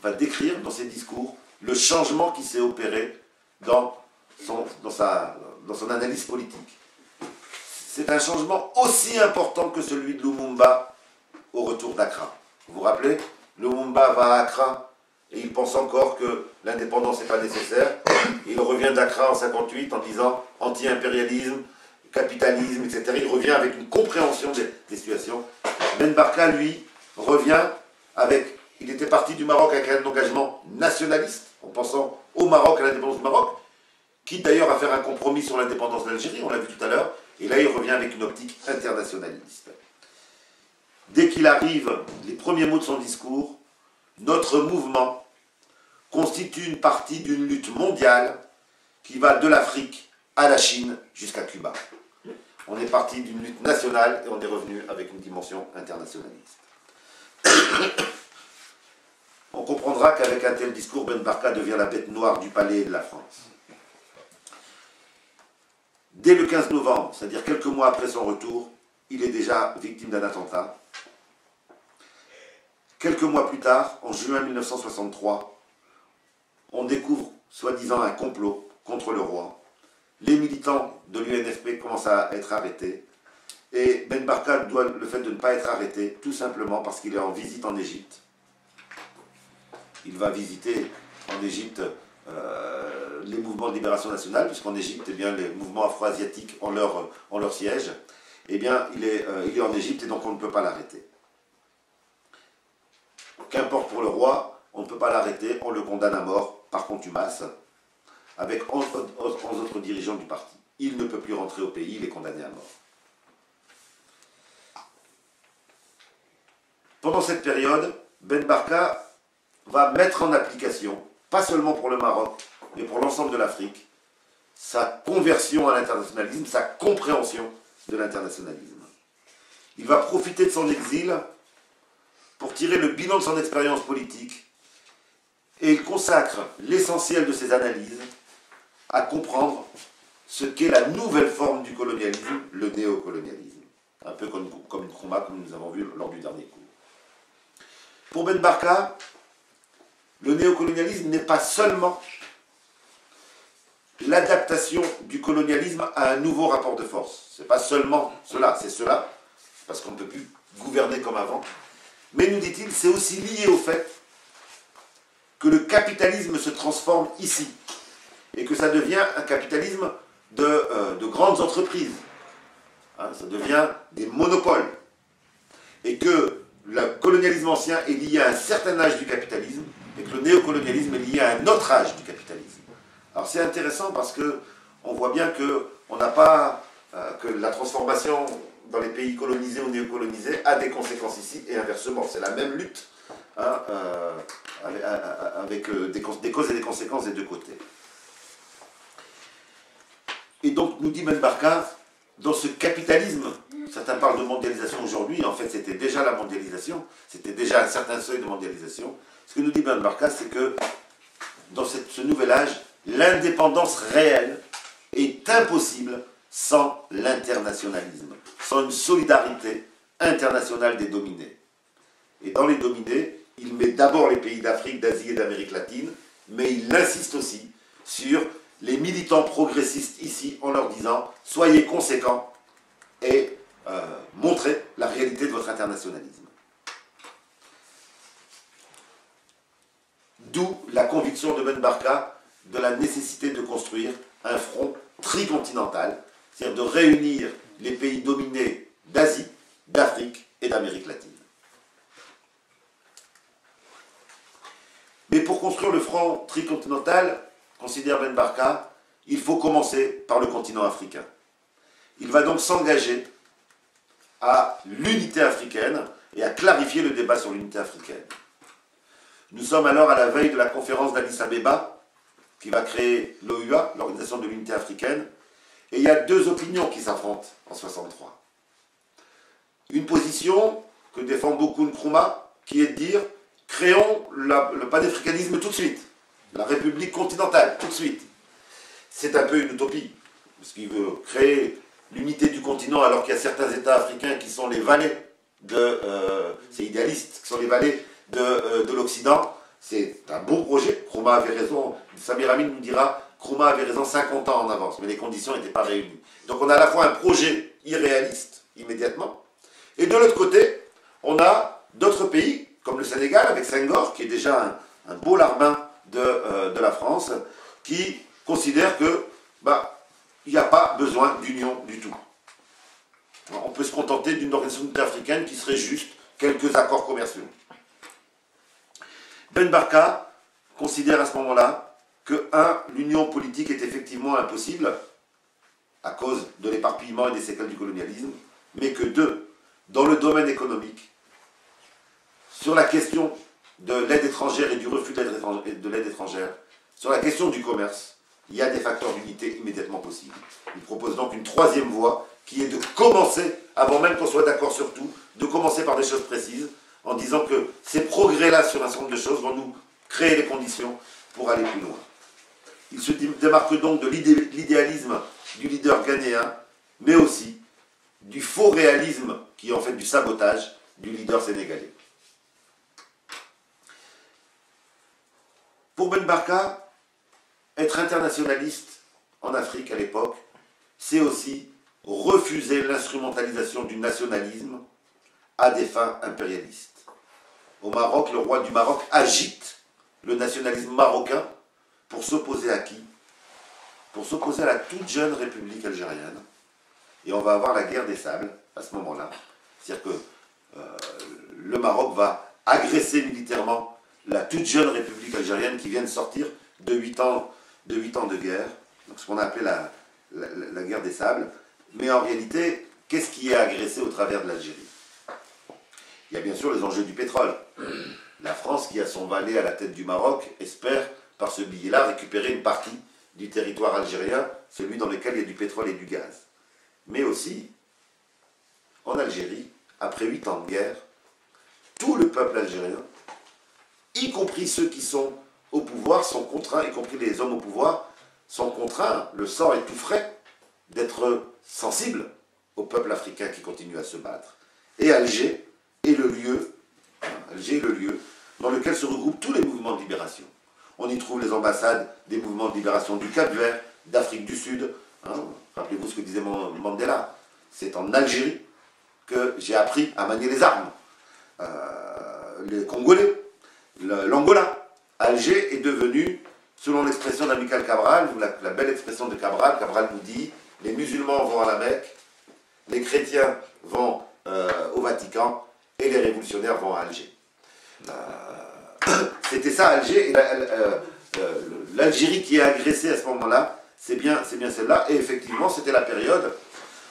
va décrire dans ses discours le changement qui s'est opéré dans son analyse politique. C'est un changement aussi important que celui de Lumumba au retour d'Accra. Vous vous rappelez, Lumumba va à Accra et il pense encore que l'indépendance n'est pas nécessaire. Il revient d'Accra en 1958 en disant anti-impérialisme, capitalisme, etc. Il revient avec une compréhension des situations. Ben Barka, lui, revient avec... Il était parti du Maroc avec un engagement nationaliste, en pensant au Maroc, à l'indépendance du Maroc, quitte d'ailleurs à faire un compromis sur l'indépendance d'Algérie, on l'a vu tout à l'heure, et là il revient avec une optique internationaliste. Dès qu'il arrive, les premiers mots de son discours, notre mouvement constitue une partie d'une lutte mondiale qui va de l'Afrique à la Chine jusqu'à Cuba. On est parti d'une lutte nationale et on est revenu avec une dimension internationaliste. On comprendra qu'avec un tel discours, Ben Barka devient la bête noire du palais et de la France. Dès le 15 novembre, c'est-à-dire quelques mois après son retour, il est déjà victime d'un attentat. Quelques mois plus tard, en juin 1963, on découvre soi-disant un complot contre le roi. Les militants de l'UNFP commencent à être arrêtés. Et Ben Barka doit le fait de ne pas être arrêté, tout simplement parce qu'il est en visite en Égypte. Il va visiter en Égypte les mouvements de libération nationale, puisqu'en Égypte, eh bien, les mouvements afro-asiatiques ont leur siège. Eh bien, il est en Égypte et donc on ne peut pas l'arrêter. Qu'importe pour le roi, on ne peut pas l'arrêter, on le condamne à mort par contumace, avec 11 autres dirigeants du parti. Il ne peut plus rentrer au pays, il est condamné à mort. Pendant cette période, Ben Barka va mettre en application, pas seulement pour le Maroc, mais pour l'ensemble de l'Afrique, sa conversion à l'internationalisme, sa compréhension de l'internationalisme. Il va profiter de son exil pour tirer le bilan de son expérience politique et il consacre l'essentiel de ses analyses à comprendre ce qu'est la nouvelle forme du colonialisme, le néocolonialisme. Un peu comme Nkrumah, comme nous avons vu lors du dernier cours. Pour Ben Barka, le néocolonialisme n'est pas seulement l'adaptation du colonialisme à un nouveau rapport de force. Ce n'est pas seulement cela, c'est cela, parce qu'on ne peut plus gouverner comme avant. Mais, nous dit-il, c'est aussi lié au fait que le capitalisme se transforme ici, et que ça devient un capitalisme de grandes entreprises. Hein, ça devient des monopoles. Et que le colonialisme ancien est lié à un certain âge du capitalisme, et que le néocolonialisme est lié à un autre âge du capitalisme. Alors c'est intéressant parce qu'on voit bien que la transformation dans les pays colonisés ou néocolonisés a des conséquences ici et inversement. C'est la même lutte hein, avec des causes et des conséquences des deux côtés. Et donc nous dit Ben Barka, dans ce capitalisme, certains parlent de mondialisation aujourd'hui, en fait c'était déjà la mondialisation, c'était déjà un certain seuil de mondialisation. Ce que nous dit Ben Barka, c'est que dans ce nouvel âge, l'indépendance réelle est impossible sans l'internationalisme, sans une solidarité internationale des dominés. Et dans les dominés, il met d'abord les pays d'Afrique, d'Asie et d'Amérique latine, mais il insiste aussi sur les militants progressistes ici en leur disant « Soyez conséquents et montrez la réalité de votre internationalisme ». D'où la conviction de Ben Barka de la nécessité de construire un front tricontinental, c'est-à-dire de réunir les pays dominés d'Asie, d'Afrique et d'Amérique latine. Mais pour construire le front tricontinental, considère Ben Barka, il faut commencer par le continent africain. Il va donc s'engager à l'unité africaine et à clarifier le débat sur l'unité africaine. Nous sommes alors à la veille de la conférence d'Addis Abeba, qui va créer l'OUA, l'Organisation de l'Unité Africaine. Et il y a deux opinions qui s'affrontent en 63. Une position que défend beaucoup Nkrumah, qui est de dire créons le panafricanisme tout de suite, la République continentale tout de suite. C'est un peu une utopie, parce qu'il veut créer l'unité du continent alors qu'il y a certains États africains qui sont les valets de... c'est idéaliste, qui sont les valets de l'Occident. C'est un bon projet. Nkrumah avait raison. Samir Amin nous dira Nkrumah avait raison 50 ans en avance, mais les conditions n'étaient pas réunies. Donc on a à la fois un projet irréaliste, immédiatement, et de l'autre côté, on a d'autres pays, comme le Sénégal, avec Senghor, qui est déjà un beau larbin de la France, qui considère que il n'y a pas besoin d'union du tout. On peut se contenter d'une organisation africaine qui serait juste quelques accords commerciaux. Ben Barka considère à ce moment-là que, l'union politique est effectivement impossible, à cause de l'éparpillement et des séquelles du colonialisme, mais que deux, dans le domaine économique, sur la question de l'aide étrangère et du refus de l'aide étrangère, sur la question du commerce, il y a des facteurs d'unité immédiatement possibles. Il propose donc une troisième voie qui est de commencer, avant même qu'on soit d'accord sur tout, de commencer par des choses précises, en disant que ces progrès-là sur un certain nombre de choses vont nous créer les conditions pour aller plus loin. Il se démarque donc de l'idéalisme du leader ghanéen, mais aussi du faux réalisme, qui est en fait du sabotage, du leader sénégalais. Pour Ben Barka, être internationaliste en Afrique à l'époque, c'est aussi refuser l'instrumentalisation du nationalisme à des fins impérialistes. Au Maroc, le roi du Maroc agite le nationalisme marocain pour s'opposer à qui? Pour s'opposer à la toute jeune République algérienne. Et on va avoir la guerre des sables à ce moment-là. C'est-à-dire que le Maroc va agresser militairement la toute jeune République algérienne qui vient de sortir de 8 ans de guerre, donc ce qu'on a appelé la guerre des sables. Mais en réalité, qu'est-ce qui est agressé au travers de l'Algérie? Il y a bien sûr les enjeux du pétrole. La France, qui a son valet à la tête du Maroc, espère, par ce billet-là, récupérer une partie du territoire algérien, celui dans lequel il y a du pétrole et du gaz. Mais aussi, en Algérie, après 8 ans de guerre, tout le peuple algérien, y compris ceux qui sont au pouvoir, sont contraints, y compris les hommes au pouvoir, sont contraints, le sang est tout frais, d'être sensibles au peuple africain qui continue à se battre. Et Alger est le lieu dans lequel se regroupent tous les mouvements de libération. On y trouve les ambassades des mouvements de libération du Cap-Vert, d'Afrique du Sud. Rappelez-vous ce que disait Mandela. C'est en Algérie que j'ai appris à manier les armes. Les Congolais, l'Angola. Alger est devenu, selon l'expression d'Amical Cabral, la belle expression de Cabral, Cabral nous dit, les musulmans vont à la Mecque, les chrétiens vont au Vatican, et les révolutionnaires vont à Alger. C'était ça Alger, et l'Algérie qui est agressée à ce moment-là, c'est bien celle-là, et effectivement c'était la période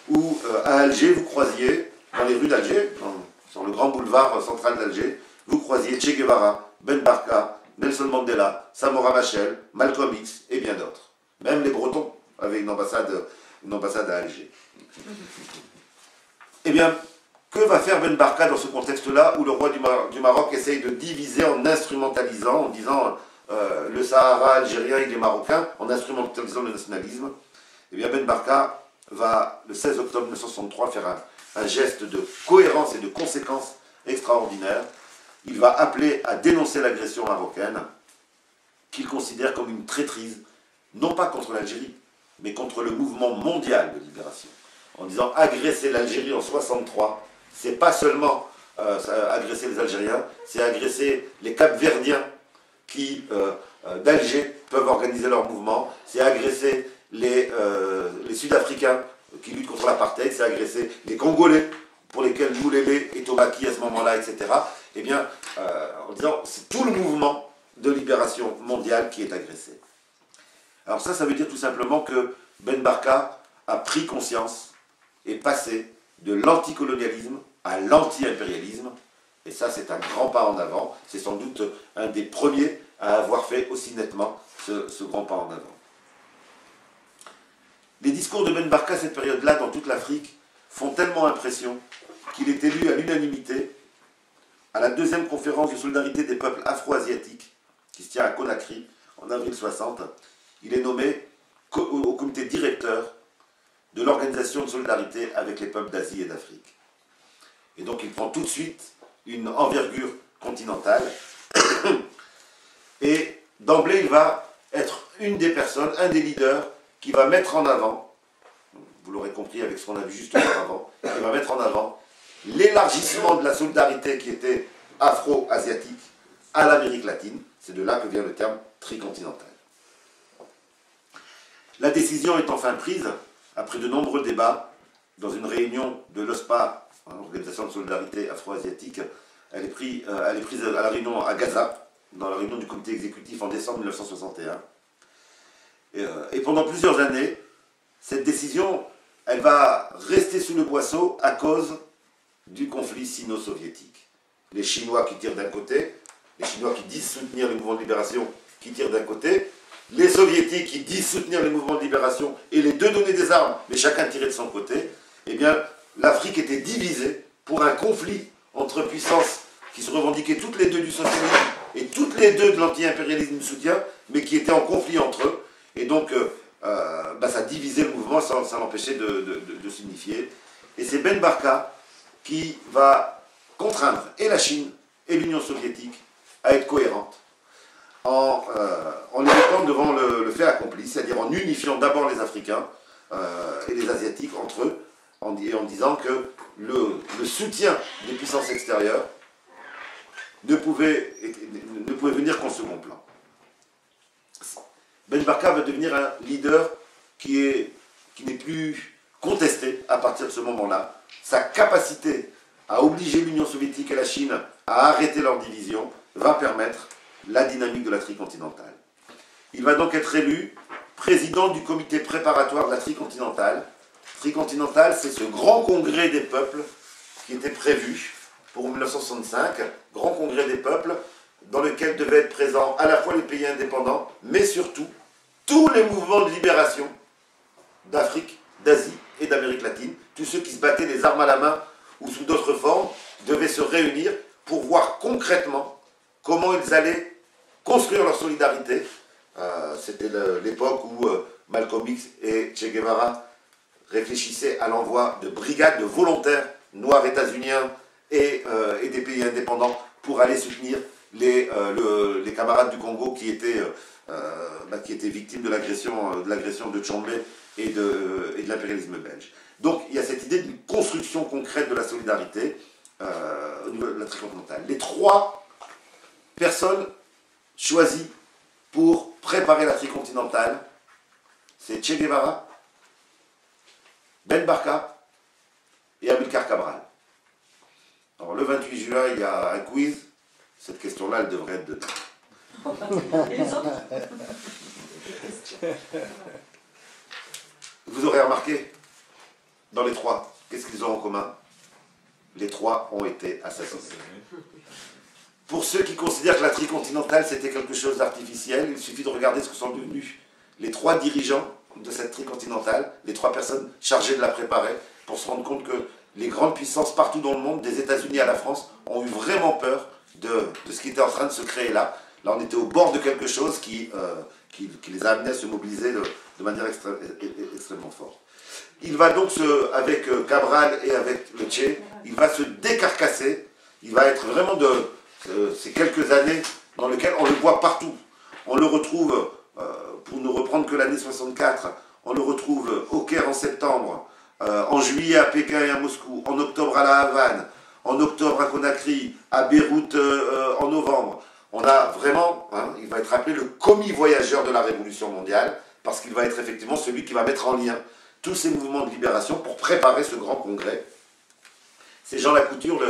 où à Alger vous croisiez, dans les rues d'Alger, sur le grand boulevard central d'Alger, vous croisiez Che Guevara, Ben Barka, Nelson Mandela, Samora Machel, Malcolm X et bien d'autres. Même les Bretons avaient une ambassade à Alger. Eh bien, que va faire Ben Barka dans ce contexte-là où le roi du Maroc essaye de diviser en instrumentalisant, en disant le Sahara algérien il est marocain, en instrumentalisant le nationalisme? Eh bien Ben Barka va, le 16 octobre 1963, faire un geste de cohérence et de conséquence extraordinaire. Il va appeler à dénoncer l'agression marocaine, qu'il considère comme une traîtrise, non pas contre l'Algérie, mais contre le mouvement mondial de libération. En disant agresser l'Algérie en 1963, c'est pas seulement agresser les Algériens, c'est agresser les Cap-Verdiens qui, d'Alger, peuvent organiser leur mouvement, c'est agresser les Sud-Africains qui luttent contre l'apartheid, c'est agresser les Congolais, pour lesquels Moulélé et Tobaki à ce moment-là, etc. Eh bien, en disant, c'est tout le mouvement de libération mondiale qui est agressé. Alors ça veut dire tout simplement que Ben Barka a pris conscience et passé de l'anticolonialisme à l'anti-impérialisme. Et ça, c'est un grand pas en avant. C'est sans doute un des premiers à avoir fait aussi nettement ce grand pas en avant. Les discours de Ben Barka à cette période-là, dans toute l'Afrique, font tellement impression qu'il est élu à l'unanimité à la deuxième conférence de solidarité des peuples afro-asiatiques, qui se tient à Conakry, en avril 60. Il est nommé au comité directeur de l'organisation de solidarité avec les peuples d'Asie et d'Afrique. Et donc il prend tout de suite une envergure continentale. Et d'emblée, il va être une des personnes, un des leaders, qui va mettre en avant, vous l'aurez compris avec ce qu'on a vu juste auparavant, il va mettre en avant l'élargissement de la solidarité qui était afro-asiatique à l'Amérique latine. C'est de là que vient le terme tricontinental. La décision est enfin prise, après de nombreux débats, dans une réunion de l'OSPA, l'Organisation de solidarité afro-asiatique. Elle est prise à la réunion à Gaza, dans la réunion du comité exécutif en décembre 1961. Et pendant plusieurs années, cette décision, elle va rester sous le boisseau à cause du conflit sino-soviétique. Les Chinois qui tirent d'un côté, les Chinois qui disent soutenir les mouvements de libération qui tirent d'un côté, les Soviétiques qui disent soutenir les mouvements de libération et les deux donner des armes, mais chacun tirait de son côté. Eh bien, l'Afrique était divisée pour un conflit entre puissances qui se revendiquaient toutes les deux du socialisme et toutes les deux de l'anti-impérialisme du soutien, mais qui étaient en conflit entre eux. Et donc, ça divisait le mouvement, ça l'empêchait de s'unifier. Et c'est Ben Barka qui va contraindre et la Chine et l'Union soviétique à être cohérentes en les mettant devant le fait accompli, c'est-à-dire en unifiant d'abord les Africains et les Asiatiques entre eux, en disant que le soutien des puissances extérieures ne pouvait venir qu'en second plan. Ben Barka va devenir un leader qui n'est plus contesté à partir de ce moment-là. Sa capacité à obliger l'Union soviétique et la Chine à arrêter leur division va permettre la dynamique de la tricontinentale. Il va donc être élu président du comité préparatoire de la tricontinentale. Tricontinentale, c'est ce grand congrès des peuples qui était prévu pour 1965, grand congrès des peuples, dans lequel devaient être présents à la fois les pays indépendants, mais surtout tous les mouvements de libération d'Afrique, d'Asie et d'Amérique latine. Tous ceux qui se battaient les armes à la main ou sous d'autres formes devaient se réunir pour voir concrètement comment ils allaient construire leur solidarité. C'était l'époque où Malcolm X et Che Guevara réfléchissaient à l'envoi de brigades de volontaires noirs états-uniens et des pays indépendants pour aller soutenir les camarades du Congo qui étaient victimes de l'agression de Tshombe et de l'impérialisme belge. Donc il y a cette idée d'une construction concrète de la solidarité au niveau de la tricontinentale. Les trois personnes choisies pour préparer la tricontinentale, c'est Che Guevara, Ben Barka et Amilcar Cabral. Alors le 28 juin, il y a un quiz. Cette question-là, elle devrait être dedans. Et les autres? Vous aurez remarqué, dans les trois, qu'est-ce qu'ils ont en commun? Les trois ont été assassinés. Pour ceux qui considèrent que la tricontinentale c'était quelque chose d'artificiel, il suffit de regarder ce que sont devenus les trois dirigeants de cette tricontinentale, les trois personnes chargées de la préparer, pour se rendre compte que les grandes puissances partout dans le monde, des États-Unis à la France, ont eu vraiment peur de ce qui était en train de se créer là. Là, on était au bord de quelque chose qui les a amenés à se mobiliser de manière extrêmement forte. Il va donc, avec Cabral et avec le Che, il va se décarcasser. Il va être vraiment ces quelques années dans lesquelles on le voit partout. On le retrouve, pour ne reprendre que l'année 64, on le retrouve au Caire en septembre, en juillet à Pékin et à Moscou, en octobre à La Havane, en octobre à Conakry, à Beyrouth en novembre. On a vraiment, il va être appelé le commis voyageur de la Révolution mondiale, parce qu'il va être effectivement celui qui va mettre en lien tous ces mouvements de libération pour préparer ce grand congrès. C'est Jean Lacouture,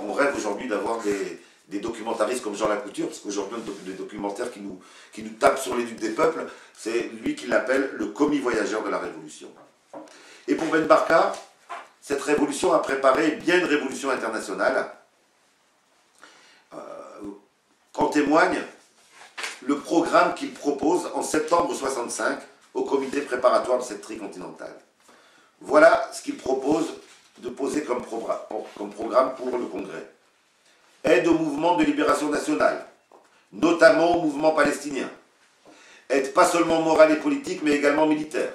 on rêve aujourd'hui d'avoir des documentaristes comme Jean Lacouture, parce qu'aujourd'hui on a des documentaires qui nous tapent sur les ducs des peuples, c'est lui qui l'appelle le commis voyageur de la Révolution. Et pour Ben Barka, cette révolution a préparé bien une révolution internationale. En témoigne programme qu'il propose en septembre 65 au comité préparatoire de cette tricontinentale. Voilà ce qu'il propose de poser comme programme pour le Congrès. Aide au mouvement de libération nationale, notamment au mouvement palestinien. Aide pas seulement morale et politique, mais également militaire.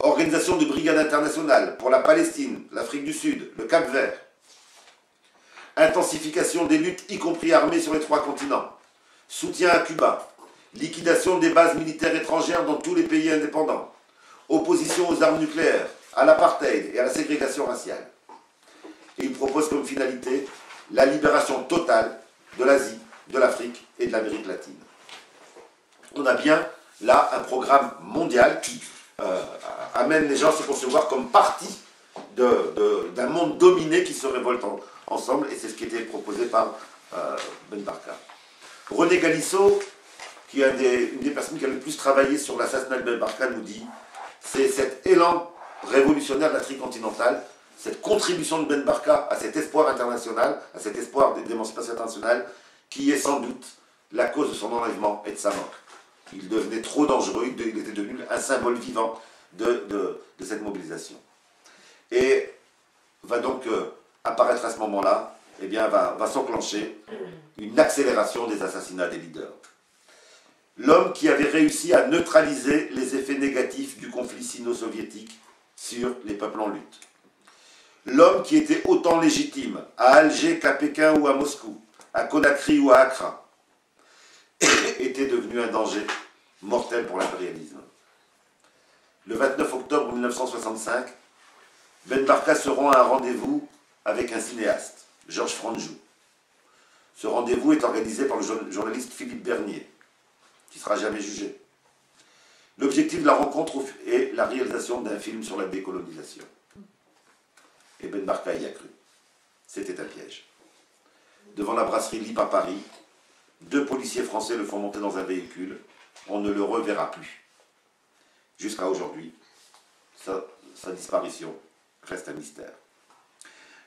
Organisation de brigades internationales pour la Palestine, l'Afrique du Sud, le Cap-Vert. Intensification des luttes, y compris armées, sur les 3 continents. Soutien à Cuba. Liquidation des bases militaires étrangères dans tous les pays indépendants. Opposition aux armes nucléaires, à l'apartheid et à la ségrégation raciale. Et il propose comme finalité la libération totale de l'Asie, de l'Afrique et de l'Amérique latine. On a bien là un programme mondial qui amène les gens à se concevoir comme partie d'un monde dominé qui se révolte ensemble, et c'est ce qui était proposé par Ben Barka. René Galissot, qui est une des personnes qui a le plus travaillé sur l'assassinat de Ben Barka, nous dit c'est cet élan révolutionnaire de la tricontinentale, cette contribution de Ben Barka à cet espoir international, à cet espoir d'émancipation internationale, qui est sans doute la cause de son enlèvement et de sa mort. Il devenait trop dangereux, il était devenu un symbole vivant de cette mobilisation. Et va donc apparaître à ce moment-là, eh bien, va s'enclencher une accélération des assassinats des leaders. L'homme qui avait réussi à neutraliser les effets négatifs du conflit sino-soviétique sur les peuples en lutte. L'homme qui était autant légitime à Alger qu'à Pékin ou à Moscou, à Conakry ou à Accra, était devenu un danger mortel pour l'impérialisme. Le 29 octobre 1965, Ben Barka se rend à un rendez-vous avec un cinéaste, Georges Franjou. Ce rendez-vous est organisé par le journaliste Philippe Bernier, qui ne sera jamais jugé. L'objectif de la rencontre est la réalisation d'un film sur la décolonisation. Et Ben Barka y a cru. C'était un piège. Devant la brasserie Lippe à Paris, 2 policiers français le font monter dans un véhicule. On ne le reverra plus. Jusqu'à aujourd'hui, sa disparition reste un mystère.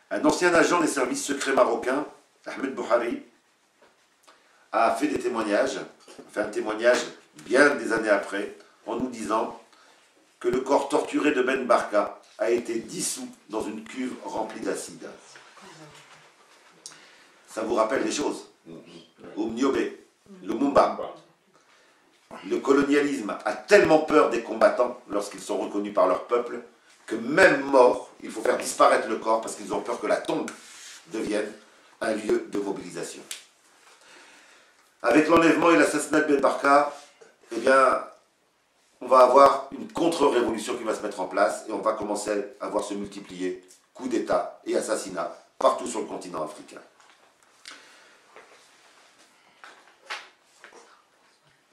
Un ancien agent des services secrets marocains, Ahmed Bouhari, a fait des témoignages, un témoignage bien des années après, en nous disant que le corps torturé de Ben Barka a été dissous dans une cuve remplie d'acide. Ça vous rappelle des choses? Oumniobé, Lumumba. Le colonialisme a tellement peur des combattants lorsqu'ils sont reconnus par leur peuple que même morts, il faut faire disparaître le corps parce qu'ils ont peur que la tombe devienne un lieu de mobilisation. Avec l'enlèvement et l'assassinat de Ben Barka, eh bien, on va avoir une contre-révolution qui va se mettre en place et on va commencer à voir se multiplier coups d'État et assassinats partout sur le continent africain.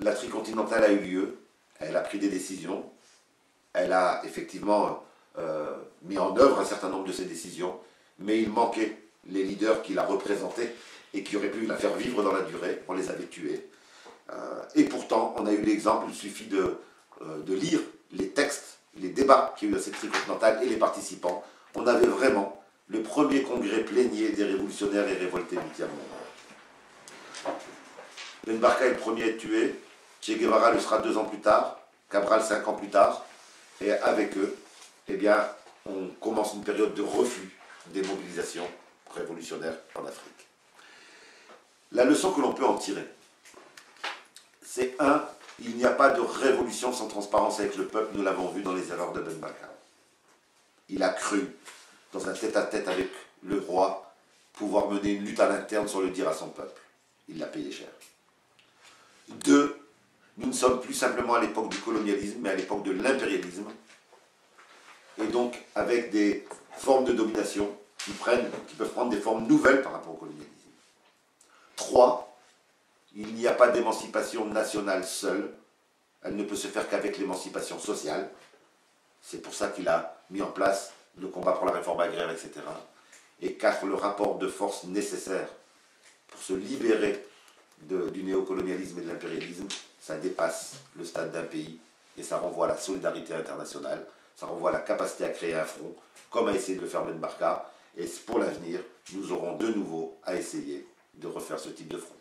La tricontinentale a eu lieu, elle a pris des décisions, elle a effectivement mis en œuvre un certain nombre de ces décisions, mais il manquait les leaders qui la représentaient et qui auraient pu la faire vivre dans la durée. On les avait tués. Et pourtant, on a eu l'exemple, il suffit de lire les textes, les débats qu'il y a eu à cette tricontinentale et les participants. On avait vraiment le premier congrès plénier des révolutionnaires et révoltés du tiers-monde. Ben Barka est le premier à être tué, Che Guevara le sera 2 ans plus tard, Cabral 5 ans plus tard, et avec eux, eh bien, on commence une période de reflux des mobilisations révolutionnaires en Afrique. La leçon que l'on peut en tirer, c'est il n'y a pas de révolution sans transparence avec le peuple, nous l'avons vu dans les erreurs de Ben Barka. Il a cru, dans un tête-à-tête avec le roi, pouvoir mener une lutte à l'interne sans le dire à son peuple. Il l'a payé cher. 2, nous ne sommes plus simplement à l'époque du colonialisme, mais à l'époque de l'impérialisme, et donc avec des formes de domination qui peuvent prendre des formes nouvelles par rapport au colonialisme. 3, il n'y a pas d'émancipation nationale seule, elle ne peut se faire qu'avec l'émancipation sociale. C'est pour ça qu'il a mis en place le combat pour la réforme agraire, etc. Et 4, le rapport de force nécessaire pour se libérer du néocolonialisme et de l'impérialisme, ça dépasse le stade d'un pays et ça renvoie à la solidarité internationale, ça renvoie à la capacité à créer un front, comme a essayé de le faire Ben Barka, et pour l'avenir, nous aurons de nouveau à essayer de refaire ce type de front.